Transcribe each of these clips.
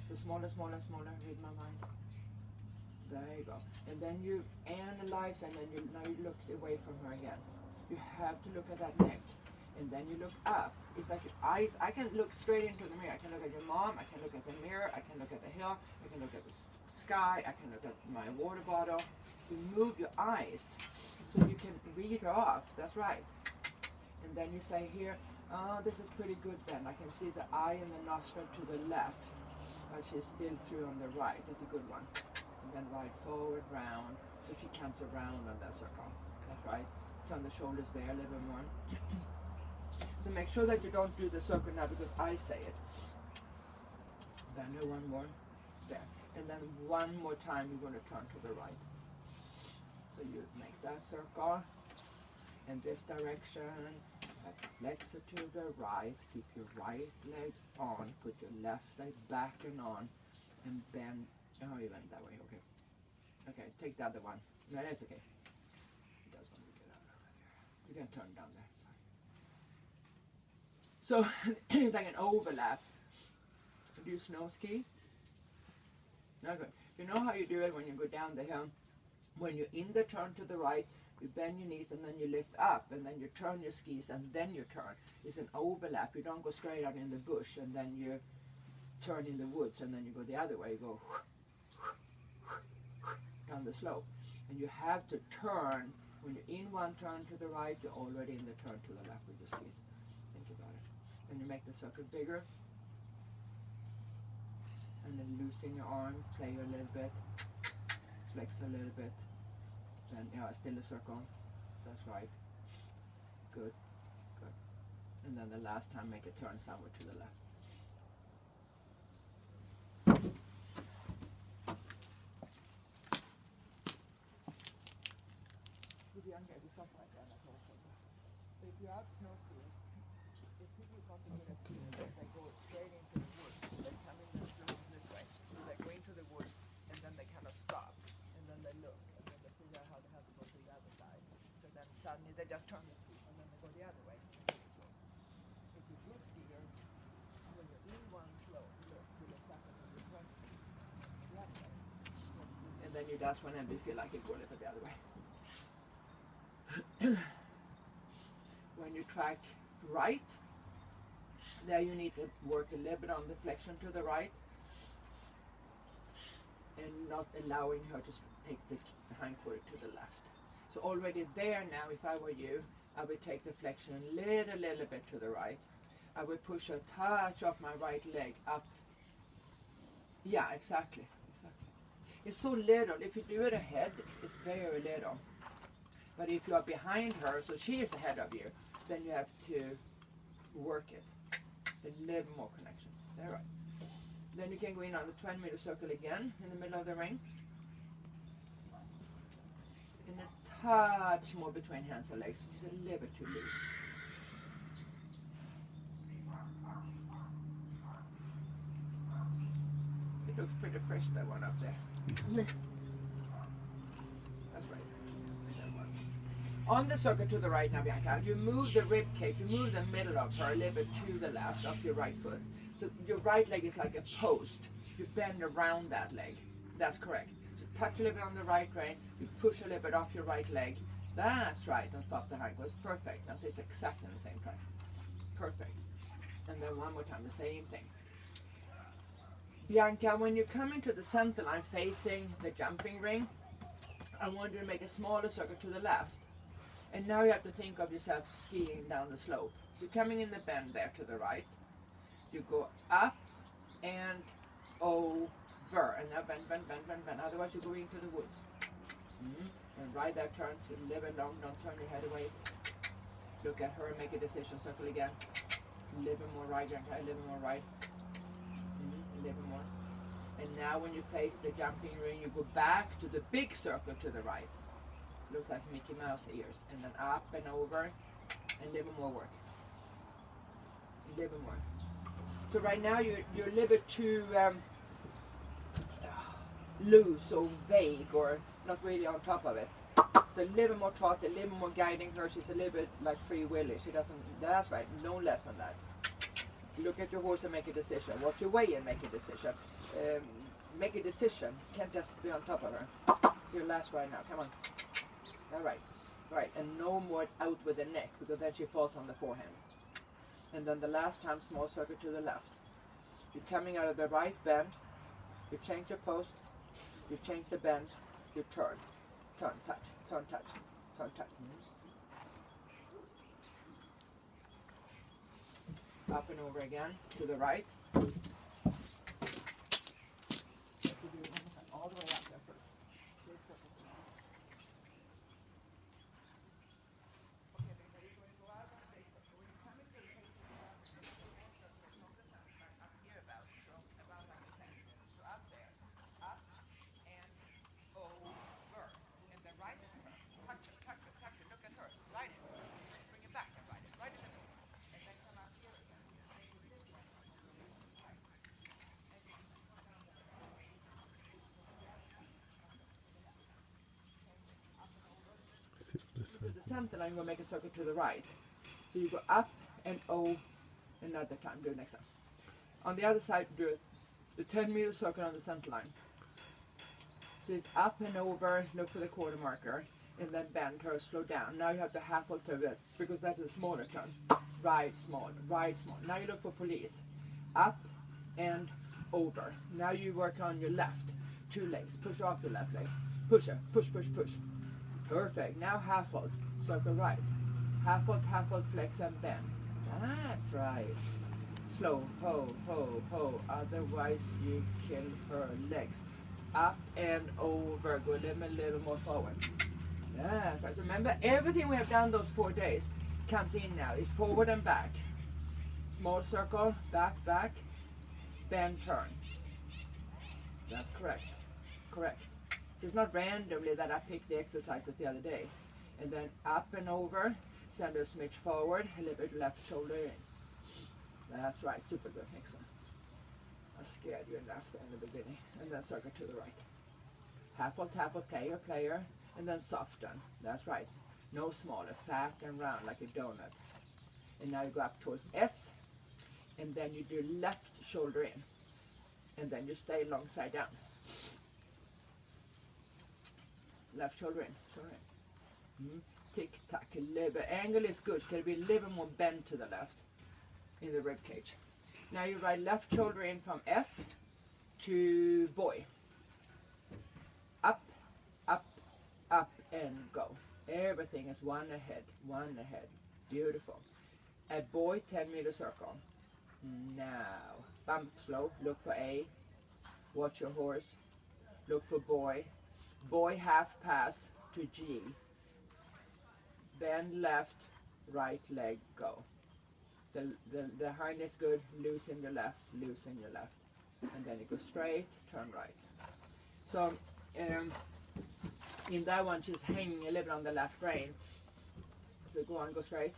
So smaller, smaller, smaller. Read my mind. There you go. And then you analyze, and then now you look away from her again. You have to look at that neck. And then you look up. It's like your eyes. I can look straight into the mirror. I can look at your mom. I can look at the mirror. I can look at the hill. I can look at the sky. I can look at my water bottle. You move your eyes so you can read her off. That's right. And then you say here, oh, this is pretty good then. I can see the eye and the nostril to the left. But she's still through on the right. That's a good one. And then right forward, round. So she comes around on that circle. That's right. Turn the shoulders there a little bit more. So make sure that you don't do the circle now because I say it. Bend her one more. There. And then one more time you're going to turn to the right. So you make that circle in this direction. Flex it to the right. Keep your right leg on. Put your left leg back and on. And bend. Oh, you went that way. Okay. Okay, take the other one. No, that's okay. That's when we get out of here. You can turn down there. So it's like an overlap. Do you snow ski? No good. You know how you do it when you go down the hill? When you're in the turn to the right, you bend your knees and then you lift up and then you turn your skis and then you turn. It's an overlap. You don't go straight out in the bush and then you turn in the woods and then you go the other way. You go down the slope. And you have to turn. When you're in one turn to the right, you're already in the turn to the left with your skis. Think about it. Then you make the circle bigger. And then loosen your arm, play a little bit, flex a little bit. Then, yeah, still a circle. That's right. Good, good. And then the last time, make a turn somewhere to the left. Bianca, do something like that. So if you're out snow skiing, if people want to get a feeling that they go straight into the woods, they come in the slope this way, so they go into the woods, and then they kind of stop, and then they look, and then they figure out how they have to go to the other side. So then suddenly they just turn the ski, and then they go the other way. If you're good skier, when you're in one slope, you look back and then you turn the other way. And then you just whenever you feel like it, go a little bit the other way. When you track right, there you need to work a little bit on the flexion to the right and not allowing her to take the hindquarter to the left. So already there now, if I were you, I would take the flexion a little bit to the right. I would push a touch off my right leg up. Yeah, exactly. It's so little. If you do it ahead, it's very little. But if you are behind her, so she is ahead of you, then you have to work it. A little more connection. There, right. Then you can go in on the 20-meter circle again in the middle of the ring. And a touch more between hands and legs. Just a little bit too loose. It looks pretty fresh, that one up there. That's right. On the circle to the right now, Bianca, you move the rib cage, you move the middle of her a little bit to the left of your right foot. So your right leg is like a post. You bend around that leg. That's correct. So touch a little bit on the right rein, you push a little bit off your right leg. That's right, and stop the hindquarters. Perfect. Now so it's exactly the same track. Perfect. And then one more time, the same thing. Bianca, when you come into the center line facing the jumping ring, I want you to make a smaller circle to the left. And now you have to think of yourself skiing down the slope. So you're coming in the bend there to the right. You go up and over. And now bend, bend, bend, bend, bend. Otherwise you go into the woods. And ride that turn to a little bit long. Don't turn your head away. Look at her and make a decision. Circle again. A little bit more right, Bianca. A little bit more right. A little bit more. And now when you face the jumping ring, you go back to the big circle to the right. Looks like Mickey Mouse ears. And then up and over. And a little more work. A little more. So right now you're a little bit too loose or vague or not really on top of it. So a little more trot, a little more guiding her. She's a little bit like Free Willy. She doesn't, that's right, no less than that. Look at your horse and make a decision. Watch your way and make a decision. Make a decision. Can't just be on top of her. Your last ride now. Come on. All right. Right. And no more out with the neck because then she falls on the forehand. And then the last time, small circle to the left. You're coming out of the right bend. You change your post. You change the bend. You turn. Turn, touch. Turn, touch. Turn, touch. Up and over again to the right. All the way up there first. Okay, then you're going to go out on the base. So when you come into the pace, from the center, up here about on the center. So up there, up and over. And the right turn. Touch it, touch it, touch it. Look at her. Ride it. Bring it back and ride it. Ride it in the middle. And then come up here again. To the center line, you're going to make a circle to the right. So you go up and over another time. Do it next time. On the other side, do the 10-meter circle on the center line. So it's up and over, look for the quarter marker, and then bend her, slow down. Now you have to half to it because that's a smaller turn. Right, small, right, small. Now you look for police. Up and over. Now you work on your left. 2 legs. Push off your left leg. Push her. Push, push, push. Perfect. Now half hold. Circle right. Half hold, flex and bend. That's right. Slow. Ho, ho, ho. Otherwise you kill her legs. Up and over. Go a little more forward. That's right. So remember, everything we have done those 4 days comes in now. It's forward and back. Small circle. Back, back. Bend, turn. That's correct. Correct. So it's not randomly that I picked the exercises the other day. And then up and over, send a smidge forward, a little bit left shoulder in. That's right, super good. Excellent. I scared you and left in the beginning. And then circle to the right. Half hold, player, player, and then soften. That's right. No smaller, fat and round like a donut. And now you go up towards S, and then you do left shoulder in. And then you stay long side down. Left shoulder in, shoulder in. Tick tack, a little bit. Angle is good. It's going to be a little bit more bend to the left in the rib cage. Now you ride left shoulder in from F to boy. Up, up, up, and go. Everything is one ahead, one ahead. Beautiful. At boy, 10-meter circle. Now, bump slow. Look for A. Watch your horse. Look for boy. Boy half pass to G. Bend left, right leg, go. The hind is good, loosen your left, loosen your left. And then you go straight, turn right. So in that one she's hanging a little bit on the left rein. So go on, go straight.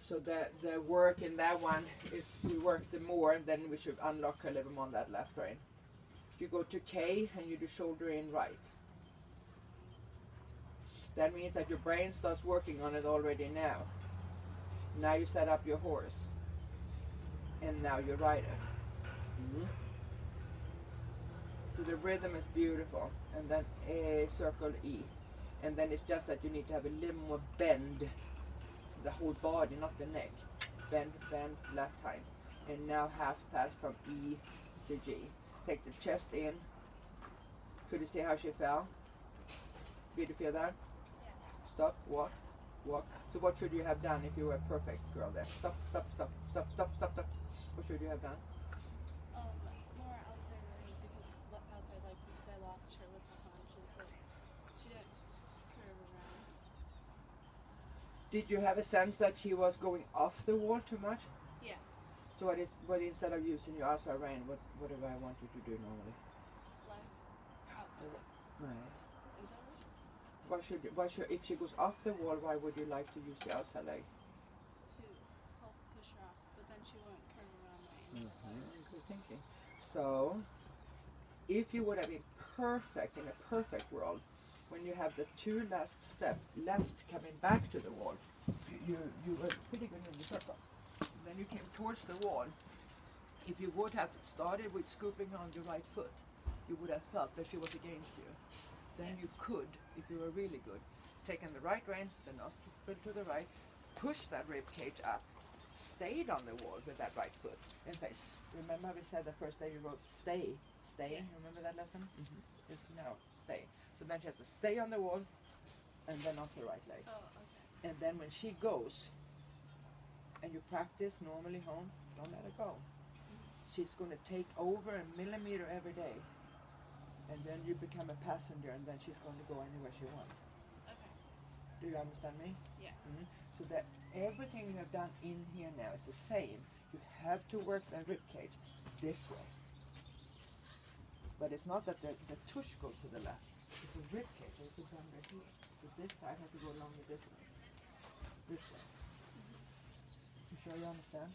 So the work in that one, if we work the more, then we should unlock a little more on that left rein. You go to K and you do shoulder in right. That means that your brain starts working on it already now. Now you set up your horse. And now you ride it. So the rhythm is beautiful. And then A, circle E. And then it's just that you need to have a little more bend. The whole body, not the neck. Bend, bend, left hind. And now half pass from E to G. Take the chest in. Could you see how she fell? Did you feel that? Yeah. Stop, walk, walk. So what should you have done if you were a perfect girl there? Stop, stop, stop, stop, stop, stop, stop. What should you have done? More outside leg because I lost her with the hunches. She didn't curve around. Did you have a sense that she was going off the wall too much? Yeah. So what instead of using your outside rein, what do I want you to do normally? Left, outside. Right. Inside leg? Why should if she goes off the wall, why would you like to use the outside leg? To help push her off, but then she won't curve around my inside. Good thinking. So, if you would have been perfect in a perfect world, when you have the 2 last step left coming back to the wall, you were pretty good in the circle. then you came towards the wall. If you would have started with scooping on your right foot, you would have felt that she was against you. Then you could, if you were really good, take in the right rein, the nostril to the right, push that rib cage up, stayed on the wall with that right foot, and say, remember we said the first day you wrote stay, stay, remember that lesson? Mm-hmm. It's now, stay. So then she has to stay on the wall, and then off the right leg. Oh, okay. And then when she goes, and you practice normally home, don't let her go. She's going to take over a millimeter every day, and then you become a passenger, and then she's going to go anywhere she wants. Okay. Do you understand me? Yeah. Mm-hmm. So that everything you have done in here now is the same. You have to work the rib cage this way. But it's not that the tush goes to the left. It's a rib cage. It's a down right here. So this side has to go along the distance. This way. You sure you understand?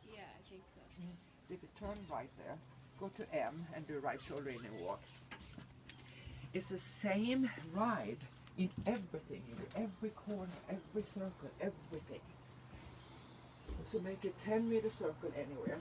Yeah, I think so. Mm-hmm. If you turn right there, go to M and do right shoulder in and walk. It's the same ride in everything, in every corner, every circle, everything. So make a 10-meter circle anywhere.